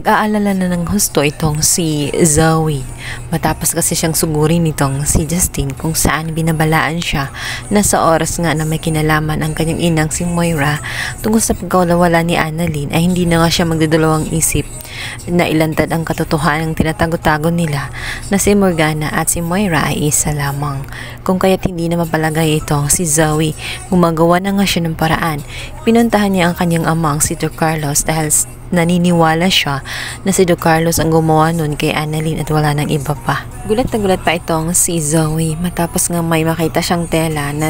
Nag-aalala na ng husto itong si Zoe matapos kasi siyang sugurin nitong si Justin kung saan binabalaan siya na sa oras nga na may kinalaman ang kanyang inang si Moira tungkol sa pagkawala ni Annalyn ay hindi na nga siya magdadalawang isip na ilantad ang katotohanan ng tinatago-tago nila na si Morgana at si Moira ay isa lamang. Kung kaya't hindi na mapalagay itong si Zoe, gumagawa na nga siya ng paraan. Pinuntahan niya ang kanyang amang si Don Carlos dahil naniniwala siya na si Don Carlos ang gumawa nun kay Annalyn at wala nang iba pa. Gulat na gulat pa itong si Zoe matapos nga may makita siyang tela na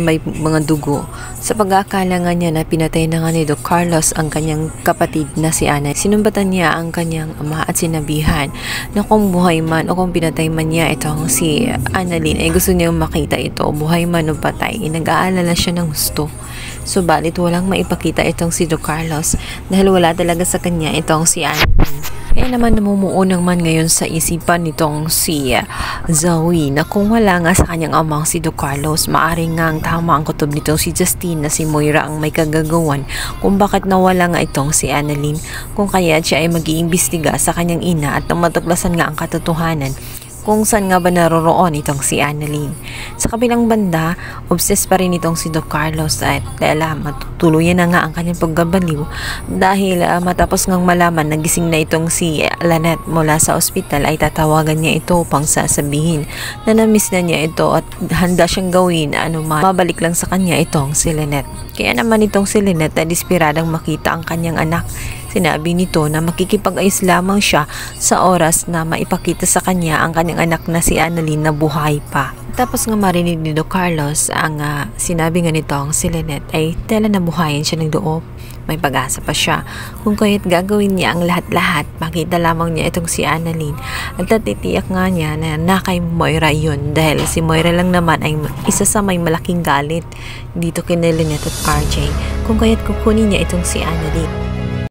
may mga dugo. Sa pag-aakala nga niya na pinatay na nga ni Don Carlos ang kanyang kapatid na si Annalyn, sinumbatan niya ang kanyang ama at sinabihan na kung buhay man o kung pinatay man niya itong si Annalyn ay gusto niyang makita ito, buhay man o patay. Nag-aalala siya ng gusto. Subalit walang maipakita itong si Don Carlos dahil wala talaga sa kanya itong si Annalyn. Kaya naman namumuo naman ngayon sa isipan nitong si Zoe na kung wala nga sa kanyang amang si Don Carlos, maaring nga ang tama ang kutob nitong si Justin na si Moira ang may kagagawan kung bakit nawala nga itong si Annalyn, kung kaya siya ay mag-iimbestiga sa kanyang ina at matuklasan nga ang katotohanan kung saan nga ba naroroon itong si Annalyn. Sa kabilang banda, obsessed pa rin itong si Don Carlos at dahil matutuluyan na nga ang kanyang paggabaliw dahil matapos ngang malaman nagising na itong si Lynette mula sa ospital ay tatawagan niya ito upang sasabihin na namiss na niya ito at handa siyang gawin mabalik lang sa kanya itong si Lynette. Kaya naman itong si Lynette ay desperadang makita ang kanyang anak. Sinabi nito na makikipag-ayos lamang siya sa oras na maipakita sa kanya ang kanyang anak na si Annalyn na buhay pa. Tapos nga marinig ni Don Carlos ang sinabi nga nitong si Lynette ay tela na buhayin siya ng loob. May pag-asa pa siya. Kung kaya't gagawin niya ang lahat-lahat, makita lamang niya itong si Annalyn. At natitiyak nga niya na kay Moira yun dahil si Moira lang naman ay isa sa may malaking galit dito kay Lynette at RJ. Kung kaya't kukunin niya itong si Annalyn.